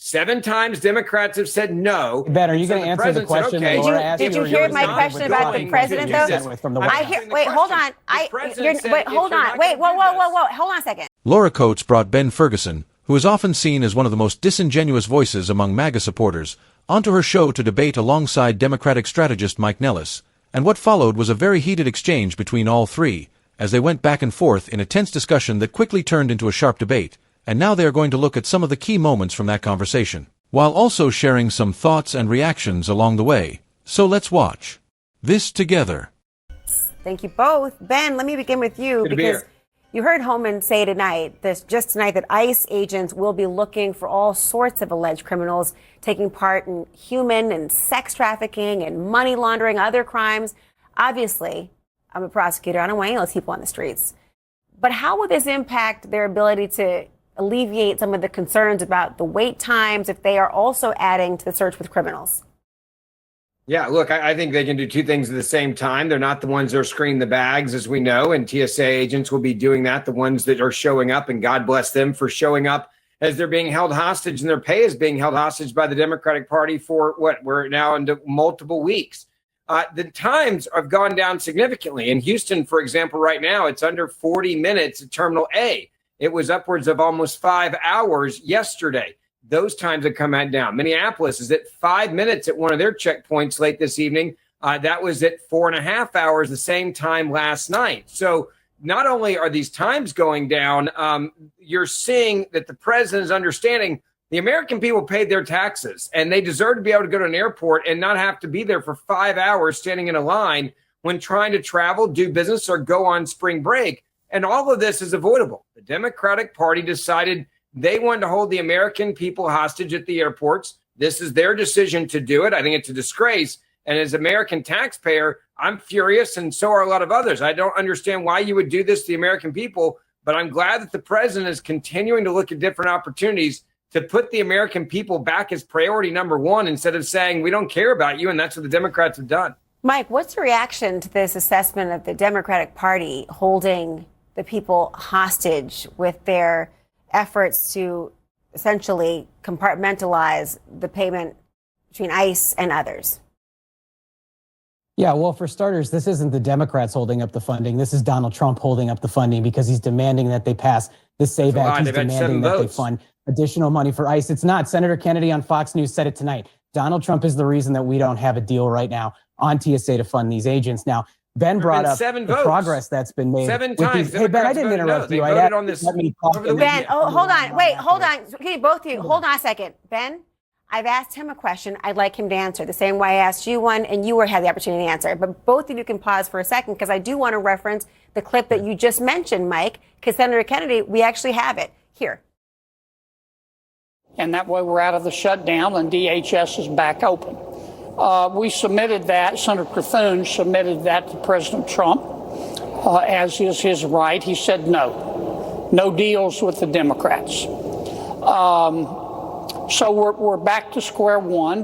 7 times Democrats have said no. Ben, are you going to answer the question that Laura asked? Did you hear my question about the president, though? Wait, hold on. Hold on a second. Laura Coates brought Ben Ferguson, who is often seen as one of the most disingenuous voices among MAGA supporters, onto her show to debate alongside Democratic strategist Mike Nellis, and what followed was a very heated exchange between all three, as they went back and forth in a tense discussion that quickly turned into a sharp debate, and now they are going to look at some of the key moments from that conversation, while also sharing some thoughts and reactions along the way. So let's watch this together. Thank you both. Ben, let me begin with you, because you heard Homan say tonight that ICE agents will be looking for all sorts of alleged criminals taking part in human and sex trafficking and money laundering, other crimes. Obviously, I'm a prosecutor. I don't want any of those people on the streets. But how will this impact their ability to alleviate some of the concerns about the wait times if they are also adding to the search with criminals? Yeah, look, I think they can do 2 things at the same time. They're not the ones that are screening the bags, as we know, and TSA agents will be doing that, the ones that are showing up, and God bless them for showing up as they're being held hostage, and their pay is being held hostage by the Democratic Party for we're now into multiple weeks. The times have gone down significantly. In Houston, for example, right now, it's under 40 minutes at Terminal A. It was upwards of almost 5 hours yesterday. Those times have come down. Minneapolis is at 5 minutes at one of their checkpoints late this evening. That was at 4.5 hours the same time last night. So not only are these times going down, you're seeing that the president is understanding the American people paid their taxes, and they deserve to be able to go to an airport and not have to be there for 5 hours standing in a line when trying to travel, do business, or go on spring break. And all of this is avoidable. The Democratic Party decided they wanted to hold the American people hostage at the airports. This is their decision to do it. I think it's a disgrace. And as an American taxpayer, I'm furious, and so are a lot of others. I don't understand why you would do this to the American people, but I'm glad that the president is continuing to look at different opportunities to put the American people back as priority number 1 instead of saying, we don't care about you, and that's what the Democrats have done. Mike, what's your reaction to this assessment of the Democratic Party holding the people hostage with their efforts to essentially compartmentalize the payment between ICE and others? Yeah, well, for starters, this isn't the Democrats holding up the funding. This is Donald Trump holding up the funding because he's demanding that they pass the SAVE Act. He's demanding that they fund additional money for ICE. It's not. Senator Kennedy on Fox News said it tonight. Donald Trump is the reason that we don't have a deal right now on TSA to fund these agents. Now, Ben brought up the progress that's been made. 7 times. Hey, Ben, I didn't interrupt you. I on this. Ben, hold on. Wait, hold on. Okay, both of you, hold on a second. Ben, I've asked him a question. I'd like him to answer the same way I asked you one, and you had the opportunity to answer. But both of you can pause for a second, because I do want to reference the clip that you just mentioned, Mike, because Senator Kennedy, we actually have it here. And that way we're out of the shutdown and DHS is back open. We submitted that, Senator Thune submitted that to President Trump, as is his right. He said no deals with the Democrats. So we're back to square one.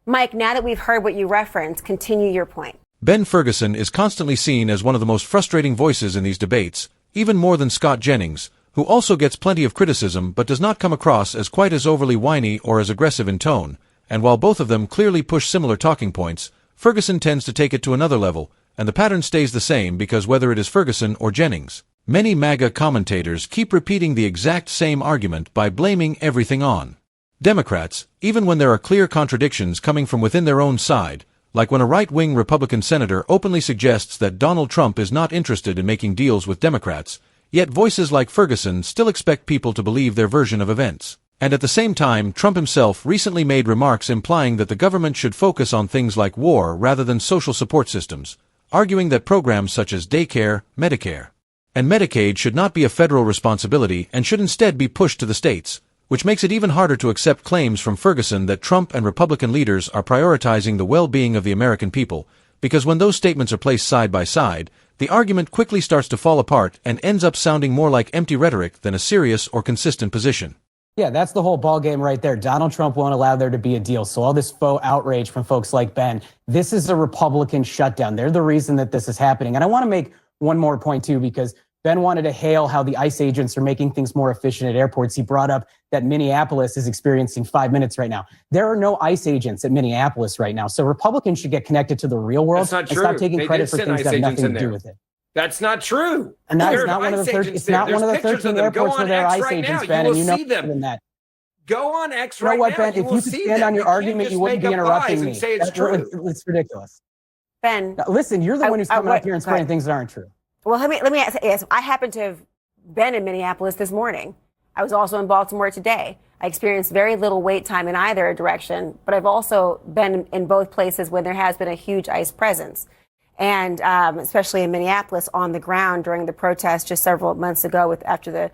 Mike, now that we've heard what you referenced, continue your point. Ben Ferguson is constantly seen as one of the most frustrating voices in these debates, even more than Scott Jennings, who also gets plenty of criticism but does not come across as quite as overly whiny or as aggressive in tone. And while both of them clearly push similar talking points, Ferguson tends to take it to another level, and the pattern stays the same because whether it is Ferguson or Jennings, many MAGA commentators keep repeating the exact same argument by blaming everything on Democrats, even when there are clear contradictions coming from within their own side, like when a right-wing Republican senator openly suggests that Donald Trump is not interested in making deals with Democrats, yet voices like Ferguson still expect people to believe their version of events. And at the same time, Trump himself recently made remarks implying that the government should focus on things like war rather than social support systems, arguing that programs such as daycare, Medicare, and Medicaid should not be a federal responsibility and should instead be pushed to the states, which makes it even harder to accept claims from Ferguson that Trump and Republican leaders are prioritizing the well-being of the American people, because when those statements are placed side by side, the argument quickly starts to fall apart and ends up sounding more like empty rhetoric than a serious or consistent position. Yeah, that's the whole ballgame right there. Donald Trump won't allow there to be a deal. So all this faux outrage from folks like Ben, this is a Republican shutdown. They're the reason that this is happening. And I want to make one more point, too, because Ben wanted to hail how the ICE agents are making things more efficient at airports. He brought up that Minneapolis is experiencing 5 minutes right now. There are no ICE agents at Minneapolis right now. So Republicans should get connected to the real world That's not and true. stop taking They credit did for send things that ICE have agents nothing in to do there. with it. That's not true. And that, There it's are not one of ICE the agents it's not there. one of the There's pictures 13 of them. Go airports where on there are X ICE right agents, now. Ben, You and you will know see better them. than that. Go on X You know right what, now. Ben? You If will you could see stand them. on your You can't argument, just you wouldn't make be up interrupting lies me. and say it's true. It's ridiculous. Ben, Now, listen, you're the one who's coming up here and spreading things that aren't true. Well, let me ask. Yes, I happen to have been in Minneapolis this morning. I was also in Baltimore today. I experienced very little wait time in either direction, but I've also been in both places when there has been a huge ICE presence, and especially in Minneapolis on the ground during the protest just several months ago, after the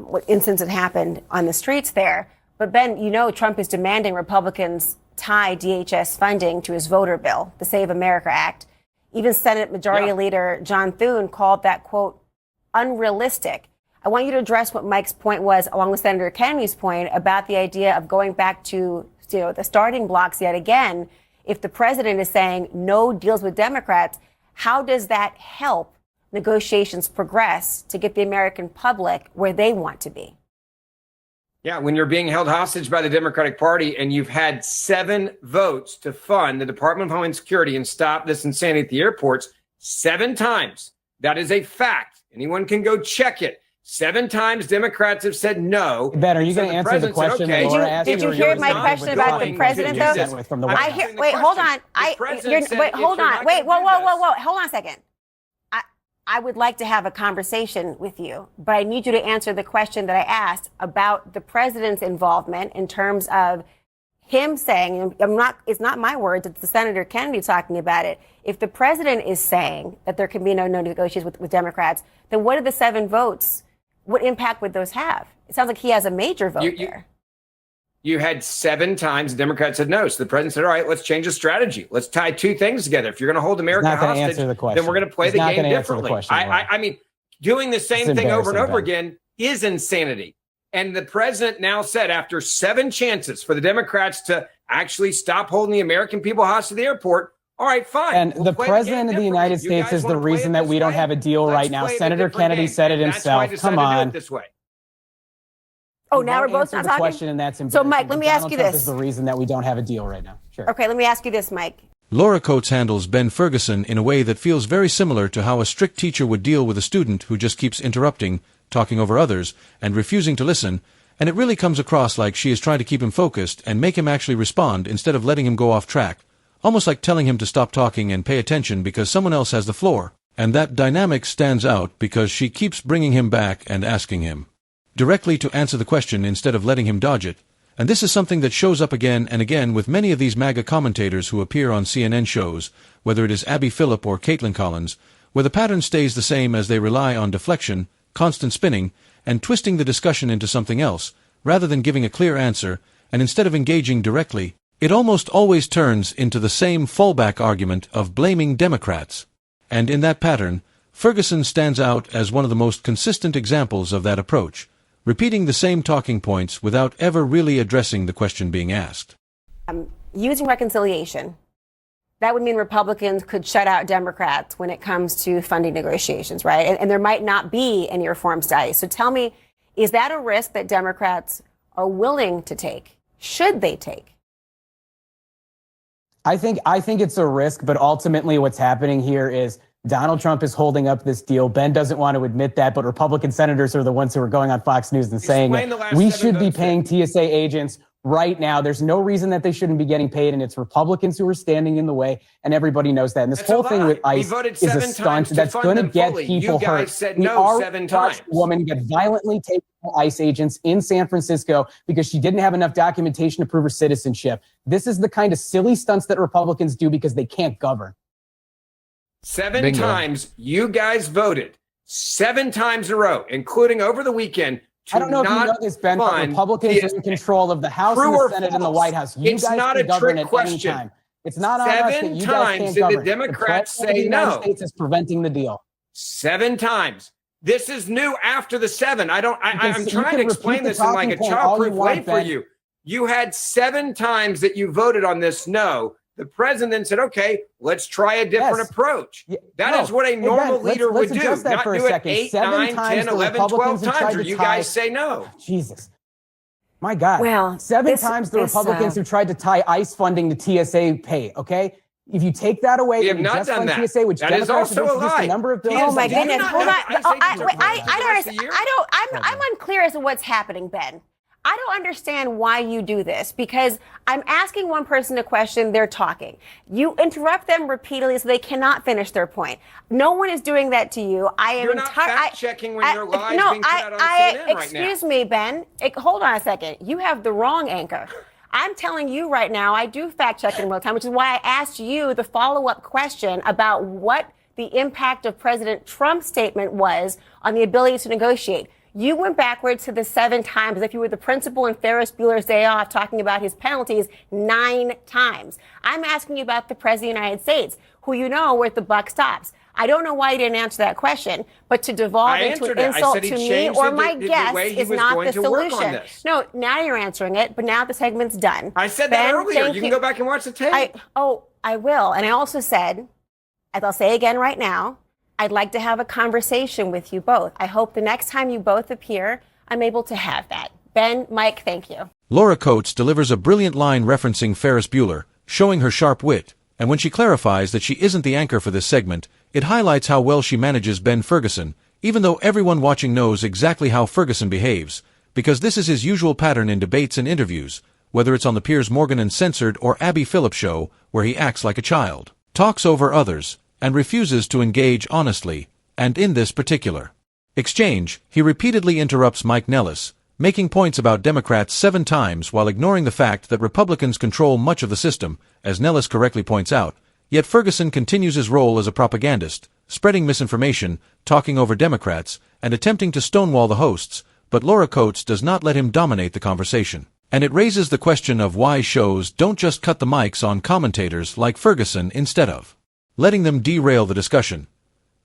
what incidents had happened on the streets there. But Ben, you know, Trump is demanding Republicans tie DHS funding to his voter bill, the Save America Act. Even Senate Majority Leader John Thune called that, quote, unrealistic. I want you to address what Mike's point was, along with Senator Kennedy's point, about the idea of going back to, the starting blocks yet again. If the president is saying no deals with Democrats, how does that help negotiations progress to get the American public where they want to be? Yeah, when you're being held hostage by the Democratic Party and you've had 7 votes to fund the Department of Homeland Security and stop this insanity at the airports 7 times. That is a fact. Anyone can go check it. 7 times Democrats have said no. Ben, are you going to answer the question that Laura asked? Did you hear my question about the president, though? Wait, hold on. Hold on a second. I would like to have a conversation with you, but I need you to answer the question that I asked about the president's involvement in terms of him saying, it's not my words, it's the Senator Kennedy talking about it. If the president is saying that there can be no negotiations with Democrats, then what are the 7 votes? What impact would those have? It sounds like he has a major vote there. You had 7 times the Democrats said no. So the president said, all right, let's change the strategy. Let's tie 2 things together. If you're going to hold America hostage, then we're going to play the game differently. I mean, doing the same thing over and over again is insanity. And the president now said, after 7 chances for the Democrats to actually stop holding the American people hostage to the airport, all right, fine. And the president of the United States is the reason that we don't have a deal right now. Senator Kennedy said it himself. Come on. Oh, now we're both not talking? Question, and that's so, Mike, let me ask you this. Trump is the reason that we don't have a deal right now. Sure. Okay, let me ask you this, Mike. Laura Coates handles Ben Ferguson in a way that feels very similar to how a strict teacher would deal with a student who just keeps interrupting, talking over others, and refusing to listen, and it really comes across like she is trying to keep him focused and make him actually respond instead of letting him go off track, almost like telling him to stop talking and pay attention because someone else has the floor. And that dynamic stands out because she keeps bringing him back and asking him directly to answer the question instead of letting him dodge it. And this is something that shows up again and again with many of these MAGA commentators who appear on CNN shows, whether it is Abby Phillip or Caitlin Collins, where the pattern stays the same as they rely on deflection, constant spinning, and twisting the discussion into something else, rather than giving a clear answer, and instead of engaging directly, it almost always turns into the same fallback argument of blaming Democrats. And in that pattern, Ferguson stands out as one of the most consistent examples of that approach, repeating the same talking points without ever really addressing the question being asked. Using reconciliation, that would mean Republicans could shut out Democrats when it comes to funding negotiations, right? And there might not be any reforms to ICE. So tell me, is that a risk that Democrats are willing to take? Should they take? I think it's a risk, but ultimately what's happening here is Donald Trump is holding up this deal. Ben doesn't want to admit that, but Republican senators are the ones who are going on Fox News and saying it. We should be paying TSA agents right now. There's no reason that they shouldn't be getting paid, and it's Republicans who are standing in the way, and everybody knows that. And this whole thing with ICE is a stunt that's going to get people hurt. You guys said no 7 times. A woman get violently taken by ICE agents in San Francisco because she didn't have enough documentation to prove her citizenship. This is the kind of silly stunts that Republicans do because they can't govern. 7 times you guys voted 7 times in a row, including over the weekend. I don't know if you know this, Ben, but Republicans are in control of the House and the Senate and the White House. You it's guys not can a govern trick at question. any time. It's not on us that you guys can't govern. The Democrats say no. The United States is preventing the deal. 7 times. This is new after the 7. I'm trying to explain this in like a childproof way for you. You had 7 times that you voted on this no. The president then said, okay, let's try a different approach. That is what a normal leader would do. Not do it 8, 9, 10, 11, 12 times, or you guys say no. Jesus. My God. Well, 7 times the Republicans who tried to tie ICE funding to TSA pay, okay? If you take that away, we have not done that. TSA, which that is also a lie. A number of bills. Oh my goodness! Hold on. I don't understand. I'm unclear as to what's happening, Ben. I don't understand why you do this, because I'm asking one person a question, they're talking. You interrupt them repeatedly so they cannot finish their point. No one is doing that to you. You're not fact-checking when you're live being put out on CNN right now. Excuse me, Ben. Hold on a second. You have the wrong anchor. I'm telling you right now, I do fact-check in real time, which is why I asked you the follow-up question about what the impact of President Trump's statement was on the ability to negotiate. You went backwards to the 7 times as if you were the principal in Ferris Bueller's Day Off talking about his penalties 9 times. I'm asking you about the President of the United States, who you know where the buck stops. I don't know why you didn't answer that question, but to devolve into an insult to me or my guest is not the solution. No, now you're answering it, but now the segment's done. I said that earlier. You can go back and watch the tape. I will. And I also said, as I'll say again right now, I'd like to have a conversation with you both. I hope the next time you both appear, I'm able to have that. Ben, Mike, thank you. Laura Coates delivers a brilliant line referencing Ferris Bueller, showing her sharp wit, and when she clarifies that she isn't the anchor for this segment, it highlights how well she manages Ben Ferguson, even though everyone watching knows exactly how Ferguson behaves, because this is his usual pattern in debates and interviews, whether it's on the Piers Morgan Uncensored or Abby Phillips show, where he acts like a child, talks over others, and refuses to engage honestly, and in this particular exchange, he repeatedly interrupts Mike Nellis, making points about Democrats 7 times while ignoring the fact that Republicans control much of the system, as Nellis correctly points out, yet Ferguson continues his role as a propagandist, spreading misinformation, talking over Democrats, and attempting to stonewall the hosts, but Laura Coates does not let him dominate the conversation. And it raises the question of why shows don't just cut the mics on commentators like Ferguson instead of letting them derail the discussion.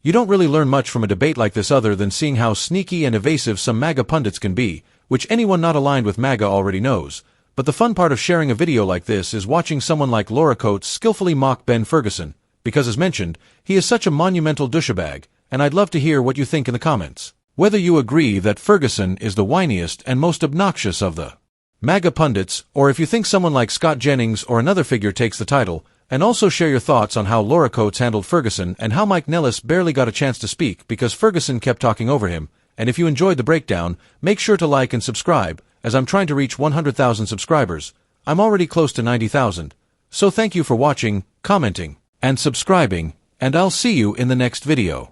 You don't really learn much from a debate like this other than seeing how sneaky and evasive some MAGA pundits can be, which anyone not aligned with MAGA already knows. But the fun part of sharing a video like this is watching someone like Laura Coates skillfully mock Ben Ferguson, because as mentioned, he is such a monumental douchebag, and I'd love to hear what you think in the comments. Whether you agree that Ferguson is the whiniest and most obnoxious of the MAGA pundits, or if you think someone like Scott Jennings or another figure takes the title, and also share your thoughts on how Laura Coates handled Ferguson and how Mike Nellis barely got a chance to speak because Ferguson kept talking over him. And if you enjoyed the breakdown, make sure to like and subscribe, as I'm trying to reach 100,000 subscribers. I'm already close to 90,000. So thank you for watching, commenting, and subscribing, and I'll see you in the next video.